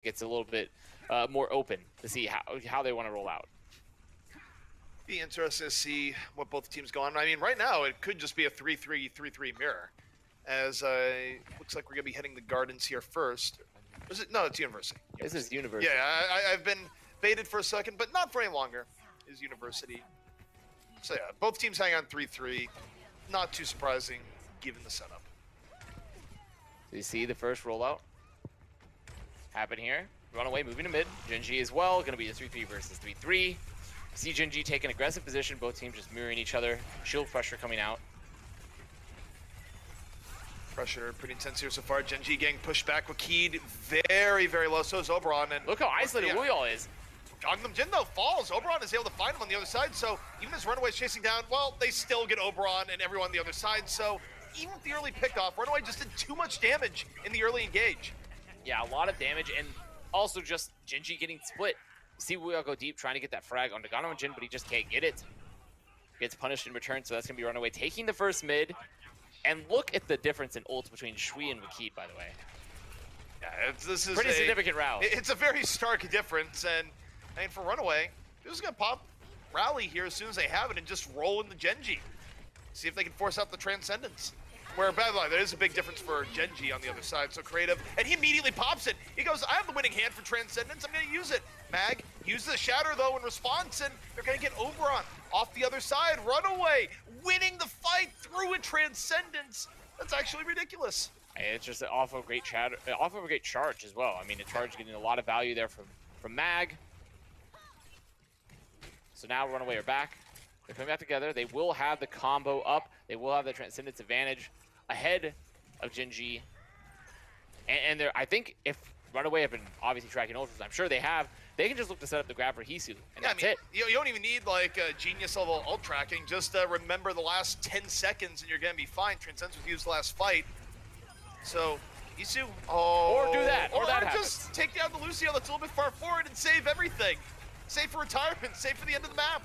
it's a little bit more open to see how they want to roll out. Be interesting to see what both teams go on. I mean, right now it could just be a 3-3, 3-3 mirror, as looks like we're gonna be hitting the Gardens here first. Is it? No, it's University. This is University. Yeah, I've been baited for a second, but not for any longer. Is University. So yeah, both teams hang on 3-3. Not too surprising given the setup. So you see the first rollout happen here. RunAway moving to mid. Gen.G as well. Going to be a 3-3 versus 3-3. See Gen.G take an aggressive position. Both teams just mirroring each other. Shield pressure coming out. Pressure pretty intense here so far. Gen.G getting pushed back with Keed very, very low. So is Oberon. And look how isolated Wuyall is. Gangnam Jin though falls. Oberon is able to find him on the other side. So even as RunAway is chasing down, well, they still get Oberon and everyone on the other side. So even with the early pickoff, RunAway just did too much damage in the early engage. Yeah, a lot of damage, and also just Gen.G getting split. You see Wuyall go deep trying to get that frag onto Gangnam Jin, but he just can't get it. Gets punished in return, so that's going to be RunAway taking the first mid. And look at the difference in ults between Shui and Wakid, by the way. Yeah, this is pretty significant route. It's a very stark difference, and I mean, for RunAway, they're just going to pop Rally here as soon as they have it and just roll into Gen.G. See if they can force out the Transcendence. Where, by the way, there is a big difference for Gen.G on the other side, so creative. And he immediately pops it. He goes, I have the winning hand for Transcendence, I'm going to use it. Mag uses the Shatter, though, in response, and they're going to get Oberon off the other side. RunAway winning the fight through a Transcendence. That's actually ridiculous. It's just off of a great charge as well. I mean, a charge getting a lot of value there from Mag. So now RunAway are back. They're coming back together. They will have the combo up. They will have the Transcendence advantage ahead of Gen.G. And I think if RunAway have been obviously tracking ultras, I'm sure they have, they can just look to set up the grab for Hesu, and that's it. You don't even need like genius level ult tracking. Just remember the last 10 seconds and you're going to be fine. Transcendence was used last fight. So Hesu, or do that, or just take down the Lucio that's a little bit far forward and save everything. Save for retirement, save for the end of the map.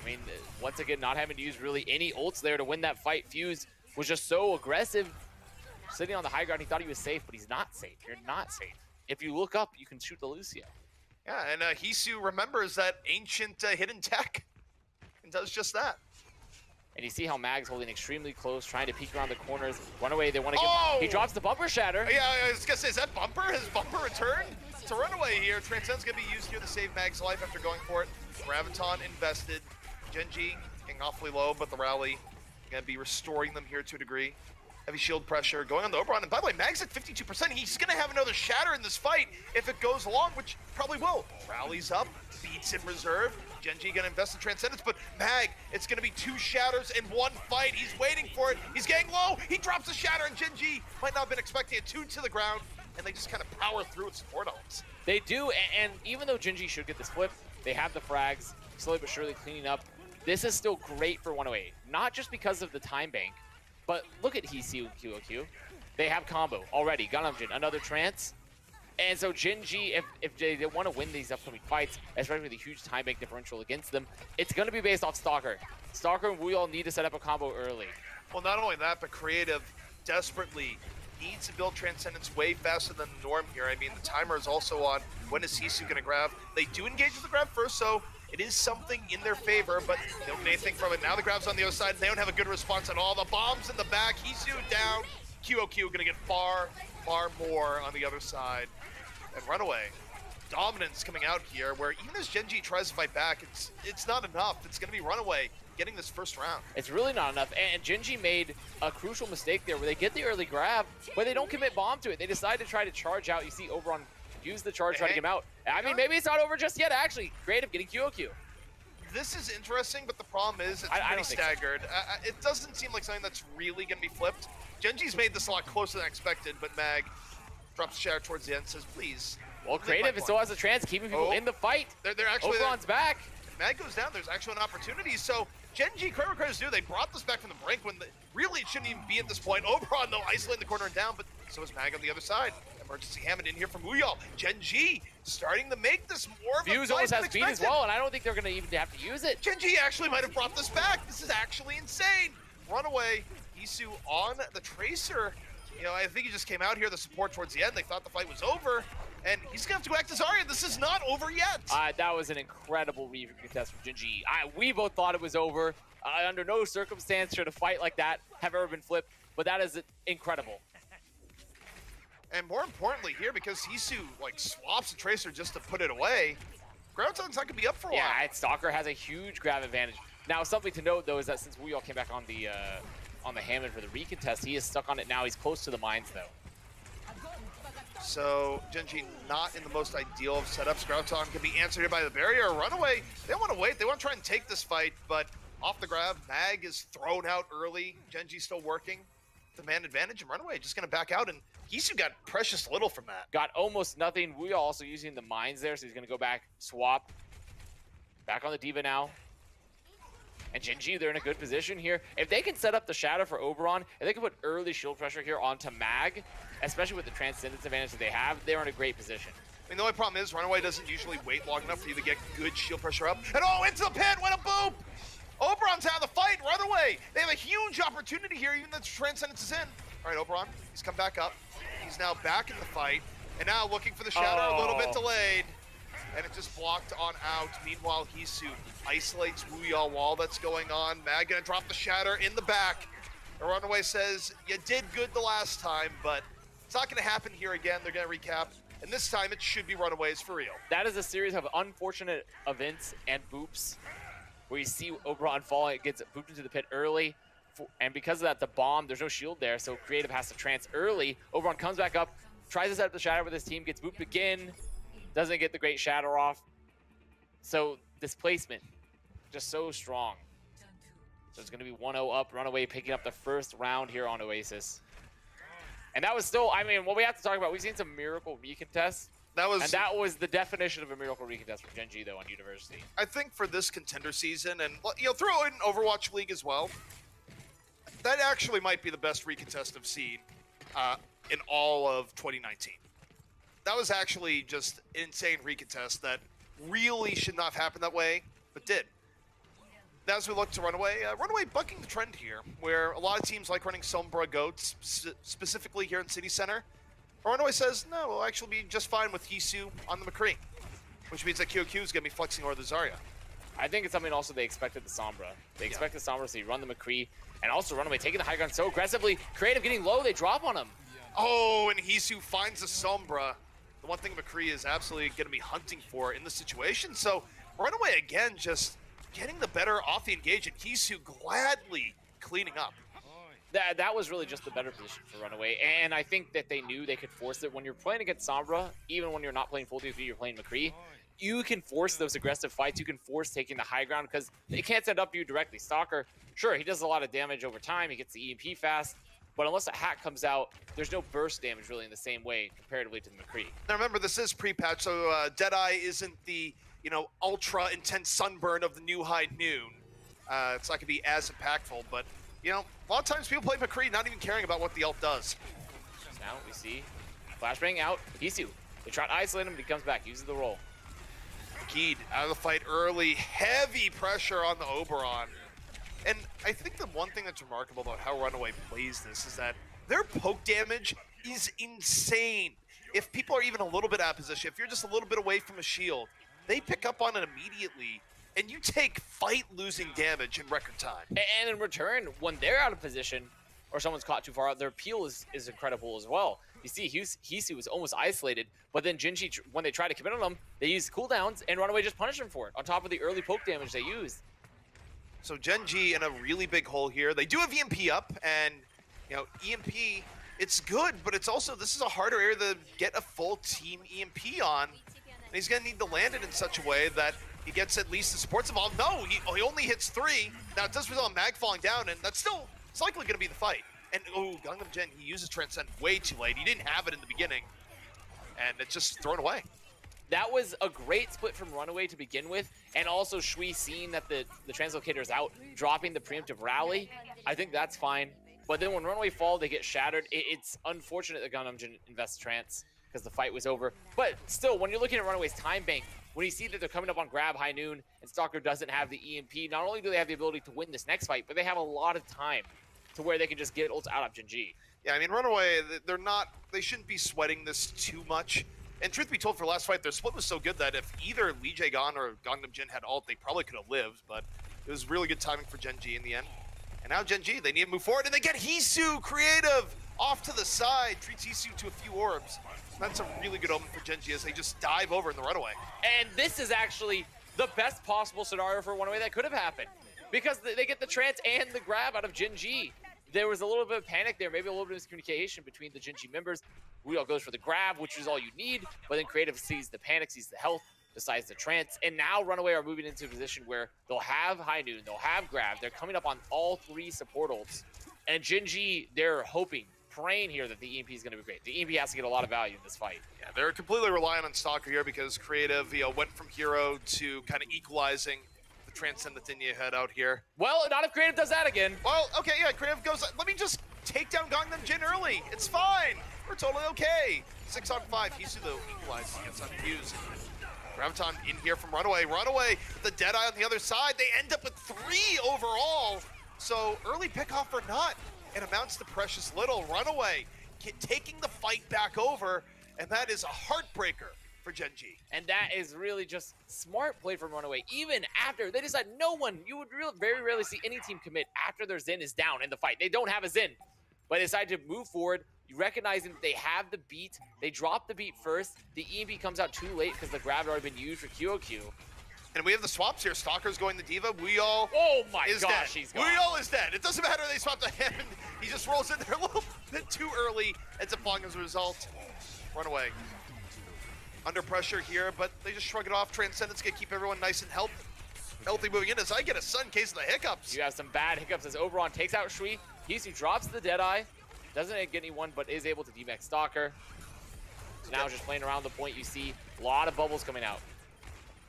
I mean, once again, not having to use really any ults there to win that fight. Fuse was just so aggressive. Sitting on the high ground, he thought he was safe, but he's not safe. You're not safe. If you look up, you can shoot the Lucio. Yeah, and Hesu remembers that ancient hidden tech and does just that. And you see how Mag's holding extremely close, trying to peek around the corners. RunAway, they want to get... He drops the bumper shatter. Yeah, I was going to say, is that bumper? Has bumper returned? To RunAway here. Transcendence going to be used here to save Mag's life after going for it. Graviton invested. Gen.G getting awfully low, but the rally going to be restoring them here to a degree. Heavy shield pressure going on the Oberon. And by the way, Mag's at 52%. He's going to have another shatter in this fight if it goes along, which probably will. Rallies up, beats in reserve. Gen.G going to invest in Transcendence, but Mag, it's going to be 2 shatters in 1 fight. He's waiting for it. He's getting low. He drops a shatter, and Gen.G might not have been expecting it. 2 to the ground, and they just kind of power through with support elements. They do, and even though Gen.G should get this flip, they have the frags, slowly but surely cleaning up. This is still great for 108, not just because of the time bank, but look at Hesu QOQ. They have combo already. Gangnam Jin, another trance. And so Gen.G, if they want to win these upcoming fights, especially with a huge time bank differential against them, it's going to be based off Stalker. Stalker and Wuyall need to set up a combo early. Well, not only that, but Creative desperately needs to build Transcendence way faster than the norm here. I mean, the timer is also on. When is Hesu going to grab? They do engage with the grab first, so it is something in their favor, but they don't get anything from it. Now the grab's on the other side. They don't have a good response at all. The bomb's in the back. Hesu down. QOQ going to get far, far more on the other side. And RunAway, dominance coming out here, where even as Gen.G tries to fight back, it's not enough. It's going to be RunAway getting this first round. It's really not enough, and Gen.G made a crucial mistake there where they get the early grab, but they don't commit bomb to it. They decide to try to charge out. You see Oberon use the charge, try to get him out. I mean, maybe it's not over just yet, actually. Creative getting QOQ. This is interesting, but the problem is it's pretty staggered. So. It doesn't seem like something that's really going to be flipped. Gen.G's made this a lot closer than expected, but Mag drops a shatter towards the end and says, please. Well, Creative still has a chance, keeping people in the fight. They're actually Oberon's back. Mag goes down, there's actually an opportunity. So Gen.G, credit do, they brought this back from the brink when really it shouldn't even be at this point. Oberon, though, isolating the corner and down, but so is Mag on the other side. Emergency Hammond in here from Wuyall. Gen.G starting to make this more of a Fuse almost has speed as well, and I don't think they're going to even have to use it. Gen.G actually might have brought this back. This is actually insane. RunAway, Hesu on the Tracer. You know, I think he just came out here, the support towards the end. They thought the fight was over, And he's going to have to go back to Zarya. This is not over yet. That was an incredible recontest from Gen.G. We both thought it was over. Under no circumstance should a fight like that have ever been flipped, but that is incredible. And more importantly here, because Hisu like swaps the Tracer just to put it away, Graviton's not going to be up for a while. Yeah, Stalker has a huge grab advantage. Now, something to note, though, is that since we all came back on the Hammond for the recontest, he is stuck on it now. He's close to the mines, though. So, Gen.G not in the most ideal of setups. Graviton can be answered here by the barrier. RunAway, they want to wait. They want to try and take this fight, but off the grab, Mag is thrown out early. Gen.G still working. The man advantage, and RunAway just going to back out, and Hisu got precious little from that. Got almost nothing. We are also using the mines there, so he's going to go back, swap. Back on the D.Va now. And Gen.G, they're in a good position here. If they can set up the shadow for Oberon, if they can put early shield pressure here onto Mag, especially with the Transcendence advantage that they have, they're in a great position. I mean, the only problem is RunAway doesn't usually wait long enough for you to get good shield pressure up. And oh, into the pit, what a boop! Oberon's out of the fight, RunAway! They have a huge opportunity here, even though the Transcendence is in. All right, Oberon, he's come back up. He's now back in the fight, and now looking for the shadow, a little bit delayed. And it just blocked on out. Meanwhile, Hisu isolates Wuya wall that's going on. Mag gonna drop the shatter in the back. The RunAway says, you did good the last time, but it's not gonna happen here again. They're gonna recap. And this time it should be RunAways for real. That is a series of unfortunate events and boops where you see Oberon fall, it gets booped into the pit early. And because of that, the bomb, there's no shield there, so Creative has to trance early. Oberon comes back up, tries to set up the shatter with his team, gets booped again. Doesn't get the great shatter off. So displacement, just so strong. So it's going to be 1-0 up. RunAway picking up the first round here on Oasis. And that was still, I mean, what we have to talk about, we've seen some miracle recontests. That was the definition of a miracle recontest for Gen.G, though, on University. I think for this contender season, and throw in Overwatch League as well, that actually might be the best recontest I've seen in all of 2019. That was actually just an insane recontest that really should not have happened that way, but did. As we look to RunAway, RunAway bucking the trend here, where a lot of teams like running Sombra Goats, specifically here in City Center. RunAway says, no, we'll actually be just fine with Hisu on the McCree, which means that QQ is going to be flexing over the Zarya. I think it's something also they expected the Sombra. They expected the Sombra, so you run the McCree, and also RunAway taking the high ground so aggressively. Creative getting low, they drop on him. Oh, and Hisu finds the Sombra. The one thing McCree is absolutely going to be hunting for in this situation. So RunAway again just getting the better off the engage, and Hisu gladly cleaning up. That was really just the better position for RunAway, and I think that they knew they could force it. When you're playing against Sombra, even when you're not playing full DP, you're playing McCree, you can force those aggressive fights. You can force taking the high ground because they can't send up to you directly. Stalker, sure, he does a lot of damage over time. He gets the EMP fast. But unless a hack comes out, there's no burst damage really in the same way comparatively to the McCree. Now remember, this is pre-patch, so Deadeye isn't the, ultra intense sunburn of the new high noon. It's not gonna be as impactful, but a lot of times people play McCree not even caring about what the ult does. Now we see flashbang out. Hisu, they try to isolate him, but he comes back, uses the roll. Keed out of the fight early, heavy pressure on the Oberon. And I think the one thing that's remarkable about how RunAway plays this is that their poke damage is insane. If people are even a little bit out of position, if you're just a little bit away from a shield, they pick up on it immediately, and you take fight-losing damage in record time. And in return, when they're out of position, or someone's caught too far out, their peel is incredible as well. You see, Hisu was almost isolated, but then Gen.G, when they try to commit on him, they use cooldowns, and RunAway just punish him for it, on top of the early poke damage they used. So Gen.G in a really big hole here. They do have EMP up, and EMP, it's good, but it's also, this is a harder area to get a full team EMP on. And he's gonna need to land it in such a way that he gets at least the supports involved. No, he only hits 3. Now it does result in Mag falling down, and that's still, it's likely gonna be the fight. And Gangnam Gen, he uses Transcend way too late. He didn't have it in the beginning, and it's just thrown away. That was a great split from RunAway to begin with, and also Shui seeing that the translocator is out, dropping the preemptive rally. I think that's fine. But then when RunAway fall, they get shattered. It's unfortunate that Gangnam Gen invests trance because the fight was over. But still, when you're looking at RunAway's time bank, when you see that they're coming up on grab high noon and Stalker doesn't have the EMP, not only do they have the ability to win this next fight, but they have a lot of time to where they can just get ults out of Gen.G. Yeah, I mean, RunAway, they shouldn't be sweating this too much. And truth be told, for last fight, their split was so good that if either LEGDAY or Gangnam Jin had ult, they probably could have lived, but it was really good timing for Gen.G in the end. And now Gen.G, they need to move forward, and they get Hisu creative off to the side, treats Hisu to a few orbs. That's a really good omen for Gen.G as they just dive over in the runaway. And this is actually the best possible scenario for OneAway that could have happened, because they get the trance and the grab out of Gen.G. There was a little bit of panic there, maybe a little bit of miscommunication between the Gen.G members. Weall goes for the grab, which is all you need, but then Creative sees the panic, sees the health, decides the trance, and now RunAway are moving into a position where they'll have High Noon, they'll have grab, they're coming up on all 3 support ults, and Gen.G, they're hoping, praying here that the EMP is going to be great. The EMP has to get a lot of value in this fight. Yeah, they're completely reliant on Stalker here because Creative, went from hero to kind of equalizing the Transcendent in your head out here. Well, not if Creative does that again. Well, okay, yeah, Creative goes, let me just take down Gangnam Jin early. It's fine. We're totally okay. 6 on 5. Hisu, though, equalizes against unfused. Graviton in here from RunAway. RunAway, the Deadeye on the other side. They end up with 3 overall. So early pickoff or not, it amounts to precious little. RunAway taking the fight back over, and that is a heartbreaker for Gen.G. And that is really just smart play from RunAway. Even after they decide you would very rarely see any team commit after their Zen is down in the fight. They don't have a Zen, but they decide to move forward. You recognizing that they have the beat. They drop the beat first. The EMP comes out too late because the grab had already been used for QOQ. And we have the swaps here. Stalker's going to Diva. Weall is dead. He's gone. Weall is dead. It doesn't matter. They swapped the hand. He just rolls in there a little bit too early. Ends up falling as a result. RunAway under pressure here, but they just shrug it off. Transcendent's going to keep everyone nice and healthy moving in as I get a sudden case of the hiccups. You have some bad hiccups as Oberon takes out Shui. Hisu drops the Deadeye. Doesn't get anyone, but is able to DMX Stalker. So now just playing around the point, you see a lot of bubbles coming out.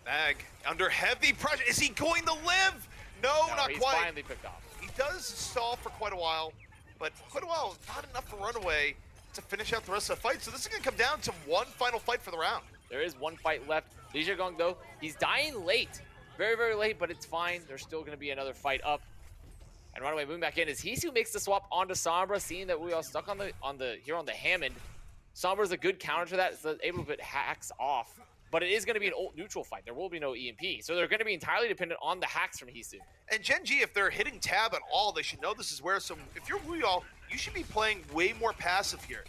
Mag under heavy pressure. Is he going to live? No, not he's quite. Finally picked off. He does stall for quite a while, but not enough for RunAway to finish out the rest of the fight. So this is going to come down to one final fight for the round. There is one fight left. Li Zhigong, though, he's dying late. Very, very late, but it's fine. There's still going to be another fight up. And RunAway moving back in as Hisu makes the swap onto Sombra, seeing that we are stuck on the Hammond. Sombra's a good counter to that, so able to put hacks off. But it is going to be an ult neutral fight. There will be no EMP. So they're going to be entirely dependent on the hacks from Hisu. And Gen.G, if they're hitting tab at all, they should know this is where. So if you're Weall, you should be playing way more passive here.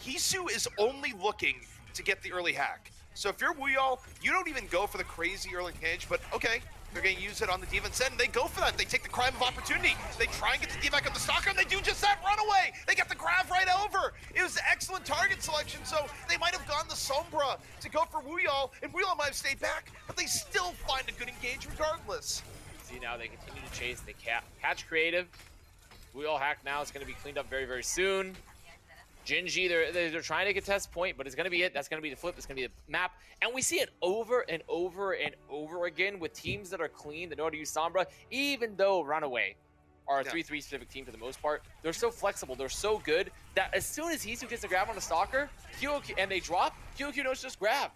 Hisu is only looking to get the early hack. So if you're Weall, you don't even go for the crazy early engage, but okay, they're going to use it on the Diva and Sen. They go for that. They take the crime of opportunity. They try and get the Diva back on the Stalker, and they do just that. RunAway. They get the grab right over. It was excellent target selection, so they might have gone the Sombra to go for Weall, and Weall might have stayed back, but they still find a good engage regardless. See, now they continue to chase. They catch Creative. Weall hack now. It's going to be cleaned up very, very soon. Gen.G, they're trying to contest point, but it's going to be it. That's going to be the flip. It's going to be the map. And we see it over and over and over again with teams that are clean, that know how to use Sombra, even though RunAway are a 3-3 specific team for the most part. They're so flexible. They're so good that as soon as Hisu gets the grab on the Stalker, QOQ, and they drop, QOQ knows just grab.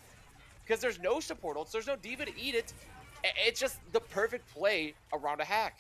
Because there's no support ults. There's no Diva to eat it. It's just the perfect play around a hack.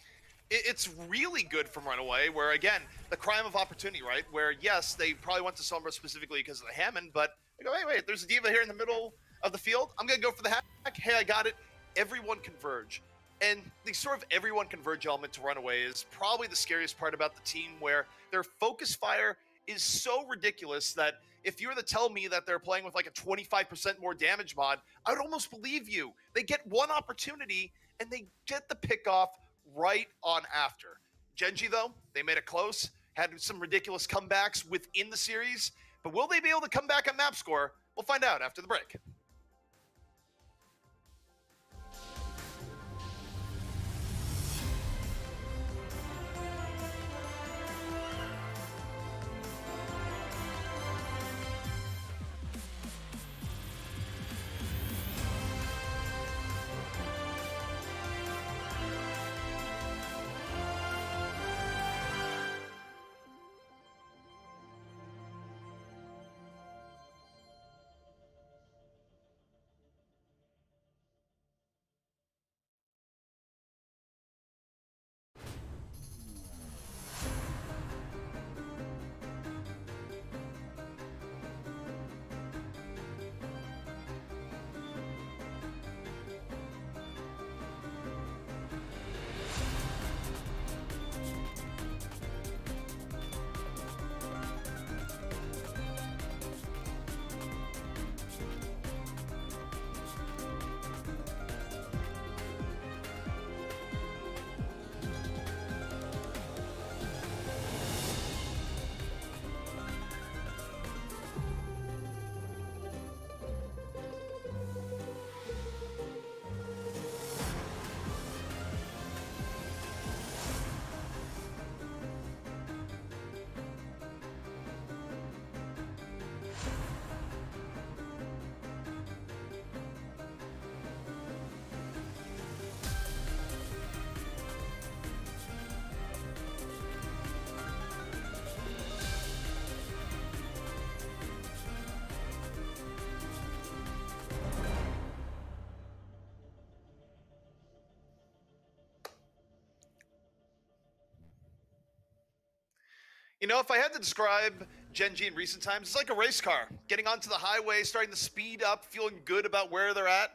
It's really good from RunAway, where, again, the crime of opportunity, right? Where, yes, they probably went to Sombra specifically because of the Hammond, but they go, hey, wait, there's a Diva here in the middle of the field. I'm going to go for the hack. Hey, I got it. Everyone converge. And the sort of everyone converge element to RunAway is probably the scariest part about the team, where their focus fire is so ridiculous that if you were to tell me that they're playing with like a 25% more damage mod, I would almost believe you. They get one opportunity, and they get the pick off right on after. Gen.G, though, they made it close, had some ridiculous comebacks within the series, but will they be able to come back on map score? We'll find out after the break. You know, if I had to describe Gen.G in recent times, it's like a race car. Getting onto the highway, starting to speed up, feeling good about where they're at.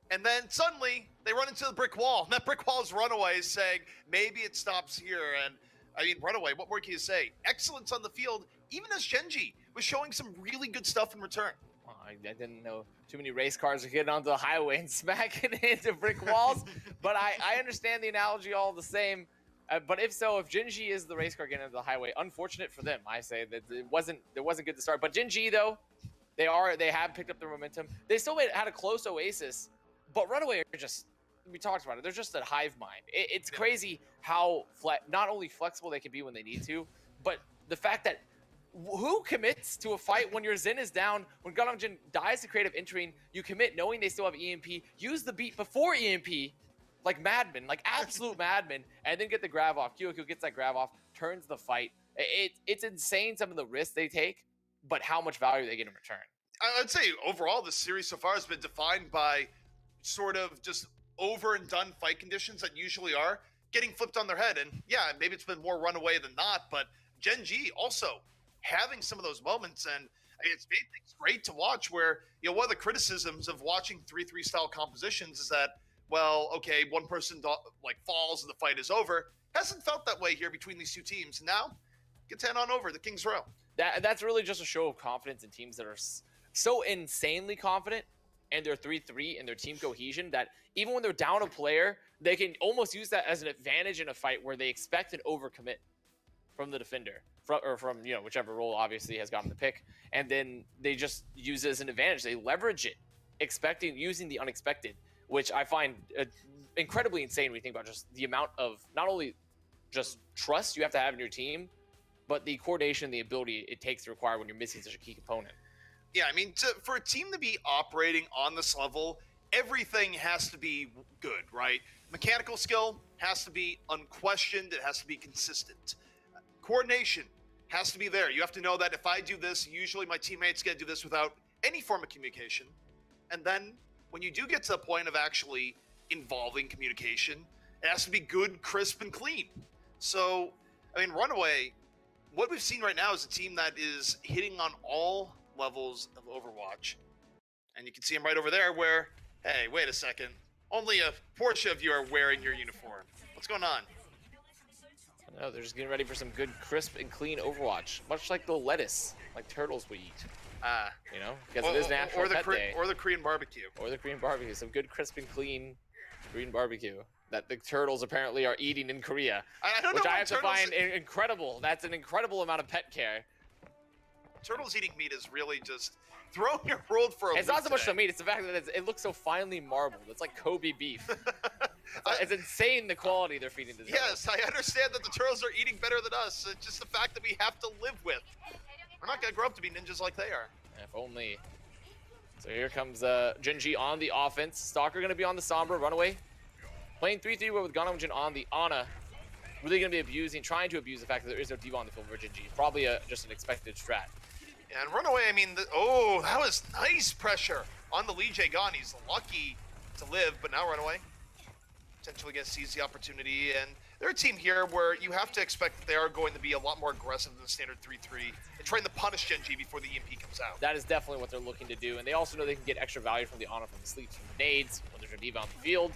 And then suddenly, they run into the brick wall. And that brick wall is RunAway saying, maybe it stops here. And I mean, RunAway, what more can you say? Excellence on the field, even as Gen.G was showing some really good stuff in return. Oh, I didn't know too many race cars are getting onto the highway and smacking into brick walls. But I understand the analogy all the same. But if so, if Gen.G is the race car getting into the highway, unfortunate for them. I say that it wasn't good to start. But Gen.G though, they have picked up their momentum. They still had a close Oasis, but RunAway are just, we talked about it, they're just a hive mind. It's crazy how not only flexible they can be when they need to, but the fact that who commits to a fight when your Zen is down, when Gangnam dies to creative entering, you commit knowing they still have EMP, use the beat before EMP, like madmen, like absolute madmen, and then get the grab off. QQ gets that grab off, turns the fight. It's insane some of the risks they take, but how much value they get in return. I'd say overall this series so far has been defined by sort of just over and done fight conditions that usually are getting flipped on their head. And yeah, maybe it's been more RunAway than not, but Gen.G also having some of those moments, and it's made things great to watch where, you know, one of the criticisms of watching 3-3 style compositions is that, well, okay, one person like falls and the fight is over. Hasn't felt that way here between these two teams. Now, gets hand on over the King's Row. That's really just a show of confidence in teams that are so insanely confident and their 3-3 and their team cohesion that even when they're down a player, they can almost use that as an advantage in a fight where they expect an overcommit from the defender, from you know, whichever role obviously has gotten the pick, and then they just use it as an advantage. They leverage it, using the unexpected, which I find incredibly insane when you think about just the amount of not only just trust you have to have in your team, but the coordination and the ability it takes to require when you're missing such a key component. Yeah, I mean, for a team to be operating on this level, everything has to be good, right? Mechanical skill has to be unquestioned. It has to be consistent. Coordination has to be there. You have to know that if I do this, usually my teammates get to do this without any form of communication. And then when you do get to the point of actually involving communication, it has to be good, crisp, and clean. So, I mean, RunAway, what we've seen right now is a team that is hitting on all levels of Overwatch. And you can see them right over there where, hey, wait a second. Only a portion of you are wearing your uniform. What's going on? No, they're just getting ready for some good, crisp, and clean Overwatch. Much like the lettuce, like turtles we eat. You know, because it is National Pet Day. Or the Korean barbecue. Or the Korean barbecue. Some good, crisp, and clean Korean barbecue that the turtles apparently are eating in Korea. I don't know, which I have to find incredible. That's an incredible amount of pet care. Turtles eating meat is really just throwing your world for a loop. It's not so much the meat, it's the fact that it looks so finely marbled. It's like Kobe beef. It's insane the quality they're feeding the turtles. Yes, I understand that the turtles are eating better than us. It's just the fact that we have to live with. We're not going to grow up to be ninjas like they are. If only. So here comes Gen.G on the offense. Stalker going to be on the Sombra. RunAway. Playing 3-3 with Gangnam on the Ana. Really going to be trying to abuse the fact that there is no D.Va on the field for Gen.G. Probably just an expected strat. Yeah, and RunAway, I mean, oh, that was nice pressure on the LEGDAY. He's lucky to live, but now RunAway potentially gets seize the opportunity. And they're a team here where you have to expect that they are going to be a lot more aggressive than the standard 3-3 and trying to punish Gen.G before the EMP comes out. That is definitely what they're looking to do. And they also know they can get extra value from the Ana, from the sleeps, from the nades, when there's a D.Va on the field.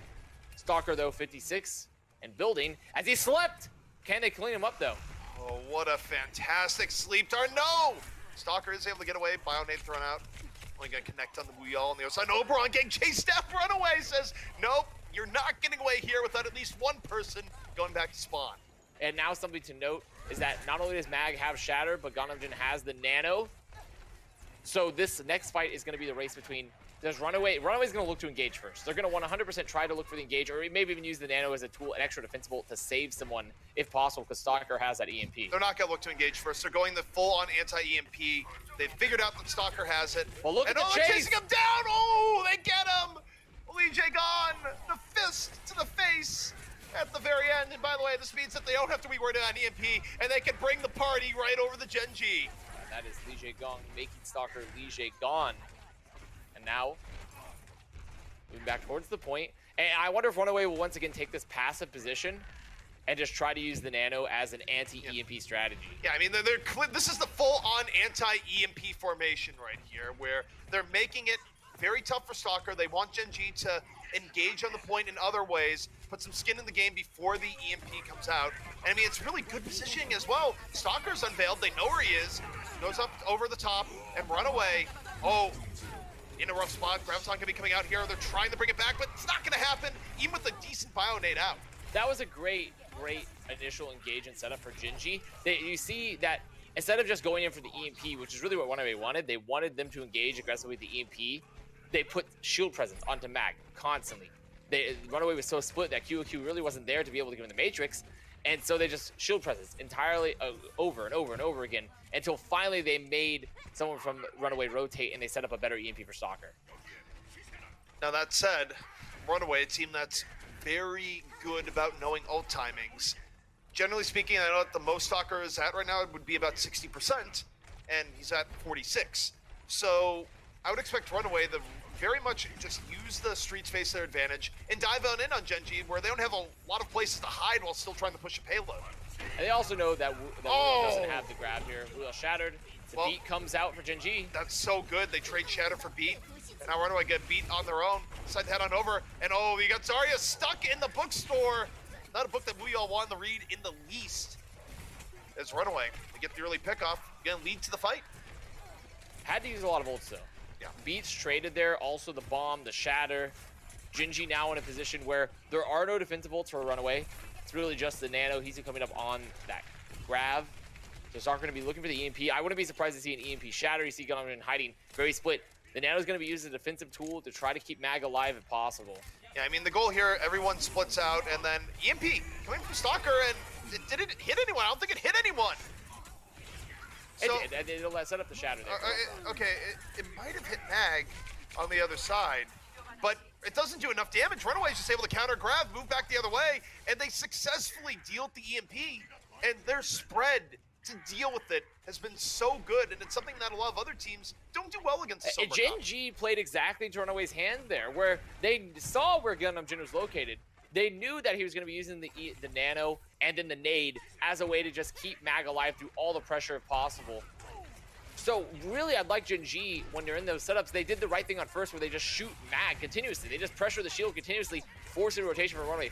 Stalker, though, 56 and building as he slept. Can they clean him up, though? Oh, what a fantastic sleep dart. No! Stalker is able to get away. Bionade thrown out. Only gonna connect on the wheel on the other side. No, Oberon getting chased down. RunAway says, nope, you're not getting away here without at least one person going back to spawn. And now something to note is that not only does Mag have Shatter, but Gangnam has the Nano. So this next fight is gonna be the race between, does RunAway, RunAway's gonna look to engage first. They're gonna 100% try to look for the engage, or maybe even use the Nano as a tool, an extra defensible to save someone if possible, because Stalker has that EMP. They're not gonna look to engage first. They're going the full-on anti-EMP. They've figured out that Stalker has it. Well, look at the chase. They're chasing him down. Oh, they get him. LEGDAY gone. The fist to the face at the very end. And by the way, this means that they don't have to be worried about EMP, and they can bring the party right over the Gen.G. That is LEGDAY gone, making Stalker LEGDAY gone. And now, moving back towards the point. And I wonder if RunAway will once again take this passive position and just try to use the Nano as an anti-EMP strategy. Yeah, I mean, this is the full-on anti-EMP formation right here, where they're making it very tough for Stalker. They want Gen.G to engage on the point in other ways, put some skin in the game before the EMP comes out. And I mean, it's really good positioning as well. Stalker's unveiled, they know where he is, goes up over the top, and RunAway. Oh, in a rough spot. Graviton gonna be coming out here. They're trying to bring it back, but it's not gonna happen, even with a decent Bionade out. That was a great initial engagement setup for Gen.G. You see that instead of just going in for the EMP, which is really what RunAway wanted, they wanted them to engage aggressively with the EMP. They put shield presence onto Mag constantly. RunAway was so split that QOQ really wasn't there to be able to give him the Matrix, and so they just shield presence entirely over and over and over again until finally they made someone from RunAway rotate and they set up a better EMP for Stalker. Now that said, RunAway, a team that's very good about knowing ult timings. Generally speaking, I know that the most Stalker is at right now would be about 60%, and he's at 46. So I would expect RunAway to very much just use the street space to their advantage and dive on in on Gen.G, where they don't have a lot of places to hide while still trying to push a payload. And they also know that Wheel doesn't have the grab here. Wheel shattered. The beat comes out for Gen.G. That's so good. They trade Shatter for beat. And now RunAway get beat on their own. Decide to head on over. And oh, we got Zarya stuck in the bookstore. Not a book that we all want to read in the least. As RunAway, they get the early pickoff. Gonna lead to the fight. Had to use a lot of ults though. Yeah. Beats traded there. Also the bomb, the shatter. Gen.G now in a position where there are no defensive ults for RunAway. It's really just the Nano. He's coming up on that grab. So Stalker going to be looking for the EMP. I wouldn't be surprised to see an EMP shatter. You see Gunman hiding, very split. The Nano's going to be used as a defensive tool to try to keep Mag alive if possible. Yeah, I mean, the goal here, everyone splits out, and then EMP coming from Stalker, and did it hit anyone? I don't think it hit anyone. So, it'll set up the shatter there. Okay, it might have hit Mag on the other side, but it doesn't do enough damage. RunAway is just able to counter grab, move back the other way, and they successfully deal with the EMP, and their spread to deal with it has been so good, and it's something that a lot of other teams don't do well against. Gen.G played exactly to RunAway's hand there, where they saw where Gundam Jin was located. They knew that he was going to be using the Nano and then the nade as a way to just keep Mag alive through all the pressure if possible. So really, I'd like Gen.G, when they're in those setups, they did the right thing on first, where they just shoot Mag continuously. They just pressure the shield continuously, forcing rotation for RunAway.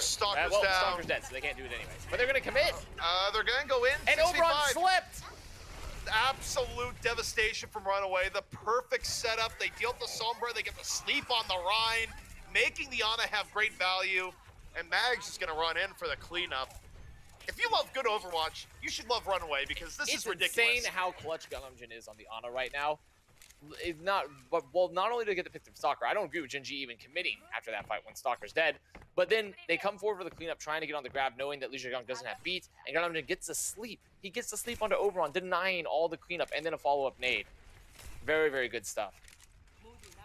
Stalker's down. Stalker's dead, so they can't do it anyways. But they're going to commit. They're going to go in. And Oberon slipped. Absolute devastation from RunAway. The perfect setup. They deal with the Sombra. They get to sleep on the Rhine, making the Ana have great value. And Mag's just going to run in for the cleanup. If you love good Overwatch, you should love RunAway, because this is ridiculous. It's insane how clutch Gundam Jin is on the Ana right now. It's not only to get the pick from Stalker, I don't agree with Gen.G even committing after that fight when Stalker's dead, but then they come forward for the cleanup, trying to get on the grab, knowing that Lee Jae-Young doesn't have beats, and Gundam Jin gets to sleep. He gets to sleep onto Oberon, denying all the cleanup, and then a follow-up nade. Very, very good stuff.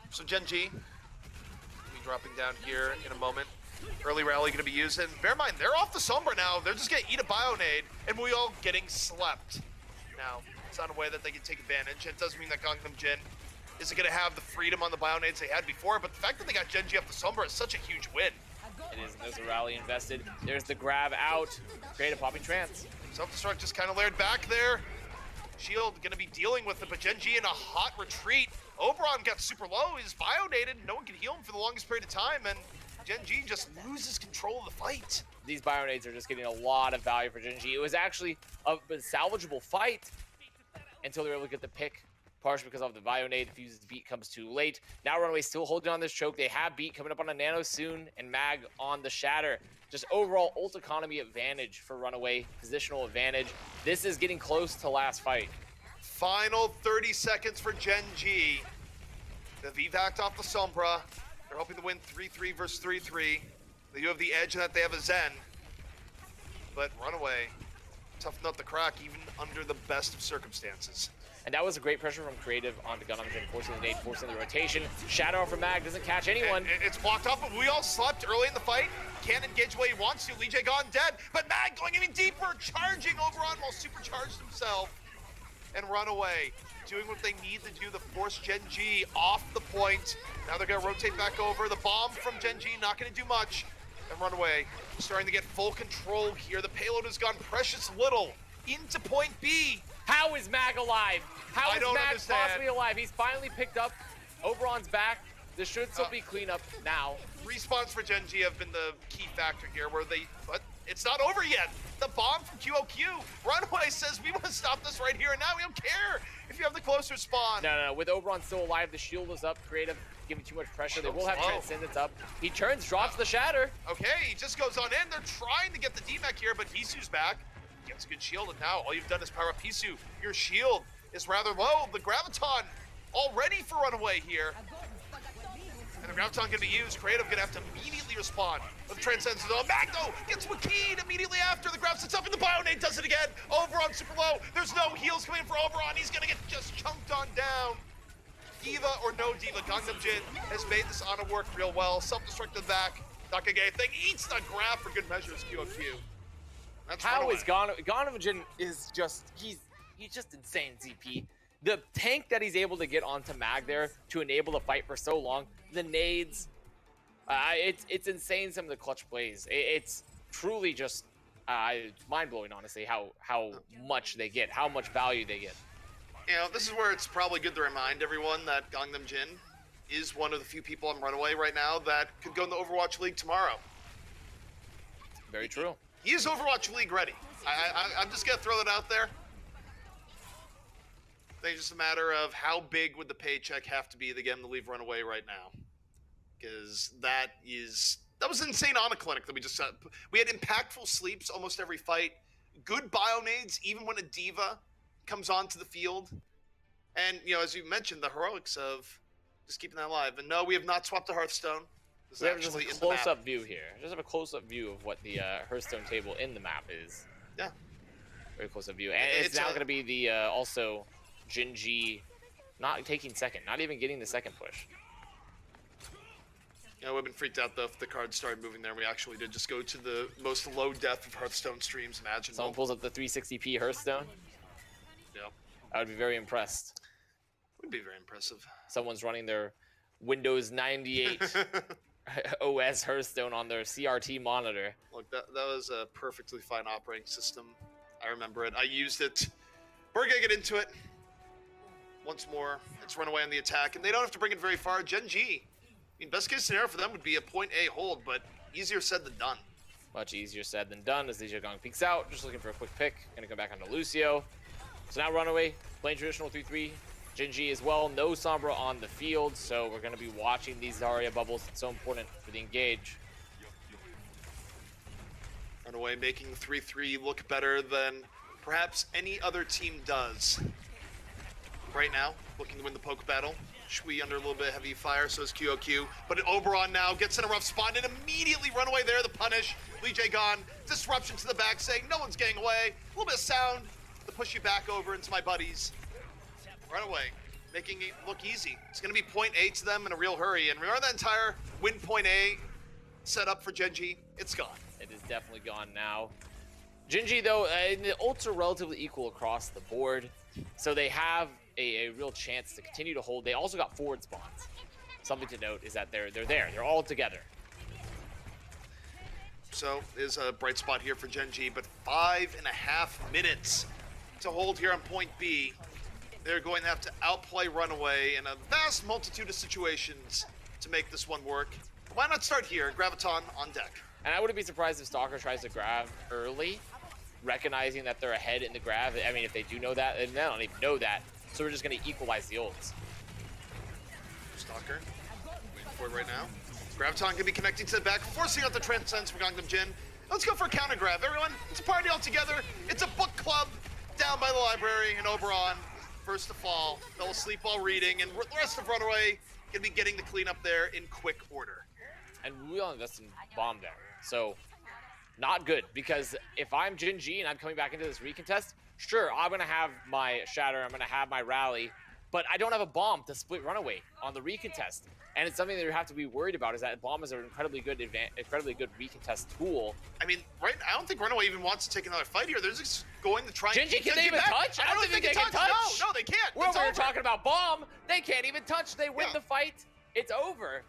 So Gen.G will be dropping down here in a moment. Early rally going to be used, and bear in mind, they're off the Sombra now. They're just going to eat a Bionade, and we all getting slept. Now, it's not a way that they can take advantage. It doesn't mean that Gangnam Jin isn't going to have the freedom on the Bionades they had before, but the fact that they got Gen.G off the Sombra is such a huge win. It is, and there's a rally invested. There's the grab out. Great at popping trance. Self-destruct just kind of layered back there. Shield going to be dealing with it, but Gen.G in a hot retreat. Oberon got super low. He's Bionaded. No one can heal him for the longest period of time, and Gen.G just loses control of the fight. These Bionades are just getting a lot of value for Gen.G. It was actually a salvageable fight until they were able to get the pick, partially because of the Bionade. If uses beat comes too late. Now RunAway still holding on this choke. They have beat coming up on a Nano soon, and Mag on the shatter. Just overall ult economy advantage for RunAway, positional advantage. This is getting close to last fight. Final 30 seconds for Gen.G. They've evac'd off the Sombra. They're hoping to win 3-3 versus 3-3. They do have the edge in that they have a Zen. But RunAway, tough nut to crack even under the best of circumstances. And that was a great pressure from Creative onto Gundam Jin, forcing the nade, forcing the rotation. Shadow from Mag doesn't catch anyone. And it's blocked off, but we all slept early in the fight. Can't engage the way he wants to. Lee Jae gone dead, but Mag going even deeper, charging Oberon while supercharged himself. And RunAway doing what they need to do to force Gen.G off the point. Now they're going to rotate back over. The bomb from Gen.G not going to do much. And RunAway starting to get full control here. The payload has gone precious little into point B. How is Mag alive? How is Mag understand. possibly alive? He's finally picked up Oberon's back. This should still be cleanup now. Respawns for Gen.G have been the key factor here, where but it's not over yet. The bomb from QOQ. RunAway says we want to stop this right here and now. We don't care if you have the closer spawn. No. With Oberon still alive, the shield is up. Creative giving too much pressure. They will have Transcendence up. He turns, drops the Shatter. Okay, he just goes on in. They're trying to get the D-Mech here, but Hisu's back. Gets a good shield, and now all you've done is power up Hisu. Your shield is rather low. The Graviton all ready for RunAway here. And the Graviton gonna be used. Creative gonna have to immediately respond with Transcendence. Magno gets Wakid immediately after. The Grav sits up and the Bionade does it again. Oberon super low. There's no heals coming for Oberon. He's gonna get just chunked on down. Diva or no Diva, Gangnam Jin has made this Ana work real well. Self-destructed back. Nakage thing eats the Grav for good measures, QOQ. That's How is Gangnam Jin is just, he's just insane, ZP. The tank that he's able to get onto Mag there to enable the fight for so long, the nades, it's insane some of the clutch plays. It's truly just mind-blowing, honestly, how much they get, how much value they get. You know, this is where it's probably good to remind everyone that Gangnam Jin is one of the few people on RunAway right now that could go in the Overwatch League tomorrow. Very true. He is Overwatch League ready. I'm just going to throw that out there. I think it's just a matter of how big would the paycheck have to be to get him to leave RunAway right now. Because that was an insane Ana clinic that we just had. We had impactful sleeps almost every fight. Good Bionades, even when a Diva comes onto the field. And, you know, as you mentioned, the heroics of just keeping that alive. And no, we have not swapped the Hearthstone. We have just a close-up view here. Just have a close-up view of what the Hearthstone table in the map is. Yeah. Very close-up view. And it's now going to be the also Gen.G not taking second, not even getting the second push. Yeah, we've been freaked out though if the cards started moving there. We actually did just go to the most low depth of Hearthstone streams imaginable. Someone pulls up the 360p Hearthstone. Yeah. I would be very impressed. Would be very impressive. Someone's running their Windows 98 OS Hearthstone on their CRT monitor. Look, that was a perfectly fine operating system. I remember it. I used it. We're gonna get into it. Once more, it's RunAway on the attack, and they don't have to bring it very far. Gen.G, I mean, best case scenario for them would be a point A hold, but easier said than done. Much easier said than done as DJ Gong peeks out, just looking for a quick pick. Gonna come back onto Lucio. So now RunAway, playing traditional 3-3. Gen.G as well, no Sombra on the field, so we're gonna be watching these Zarya bubbles. It's so important for the engage. RunAway making 3-3 look better than perhaps any other team does. Right now, looking to win the poke battle. Shui under a little bit of heavy fire, so is QOQ. But Oberon now gets in a rough spot and immediately RunAway there, the punish. LEGDAY gone, disruption to the back saying no one's getting away. A little bit of sound to push you back over into my buddies. RunAway making it look easy. It's gonna be point A to them in a real hurry. And remember that entire win point A set up for Gen.G? It's gone. It is definitely gone now. Gen.G though, the ults are relatively equal across the board. So they have a real chance to continue to hold. They also got forward spawns. Something to note is that they're there. They're all together. So is a bright spot here for Gen.G, but 5.5 minutes to hold here on point B. They're going to have to outplay RunAway in a vast multitude of situations to make this one work. Why not start here? Graviton on deck. And I wouldn't be surprised if Stalker tries to grab early, recognizing that they're ahead in the grab. I mean, if they do know that, and they don't even know that, so we're just going to equalize the ults. Stalker, waiting for it right now. Graviton can be connecting to the back, forcing out the Transcendence for Gangnam Jin. Let's go for a counter grab, everyone. It's a party all together. It's a book club down by the library, and Oberon, first to fall, fell asleep while reading, and the rest of RunAway gonna be getting the cleanup there in quick order. And we only got some bomb there, so not good, because if I'm Gen.G and I'm coming back into this recontest, sure, I'm gonna have my Shatter, I'm gonna have my Rally, but I don't have a bomb to split RunAway on the recontest. And it's something that you have to be worried about, is that bomb is an incredibly good recontest tool. I mean, right? I don't think RunAway even wants to take another fight here. They're just going to try and Gen.G, can they even touch? I don't think they can touch. No, they can't. Well, we're talking about bomb. They can't even touch. They win the fight. It's over.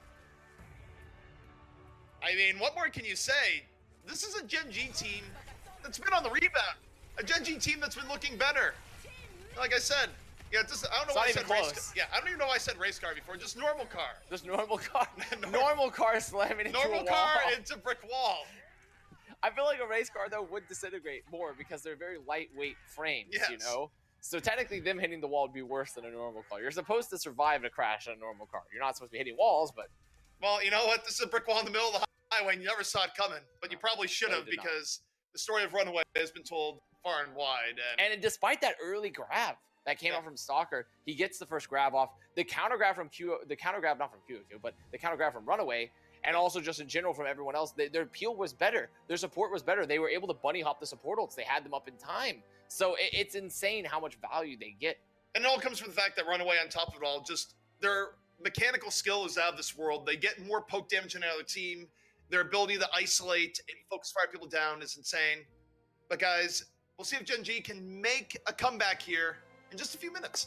I mean, what more can you say? This is a Gen.G team that's been on the rebound. A Gen.G team that's been looking better. Like I said, yeah, just, I don't know why I said race car. Yeah, I don't even know why I said race car before. Just normal car. Just normal car. Normal car slamming into a wall. Normal car into brick wall. I feel like a race car, though, would disintegrate more because they're very lightweight frames, you know? So technically, them hitting the wall would be worse than a normal car. You're supposed to survive a crash on a normal car. You're not supposed to be hitting walls, but... Well, you know what? This is a brick wall in the middle of the highway, and you never saw it coming. But you probably should have, because the story of RunAway has been told far and wide. And despite that early grab that came out from Stalker, he gets the first grab off. The counter grab from the counter grab, not from QOQ, but the counter grab from RunAway, and also just in general from everyone else, their peel was better. Their support was better. They were able to bunny hop the support ults. They had them up in time. So it's insane how much value they get. And it all comes from the fact that RunAway, on top of it all, just their mechanical skill is out of this world. They get more poke damage than another team. Their ability to isolate and focus fire people down is insane. But guys, we'll see if Gen.G can make a comeback here in just a few minutes.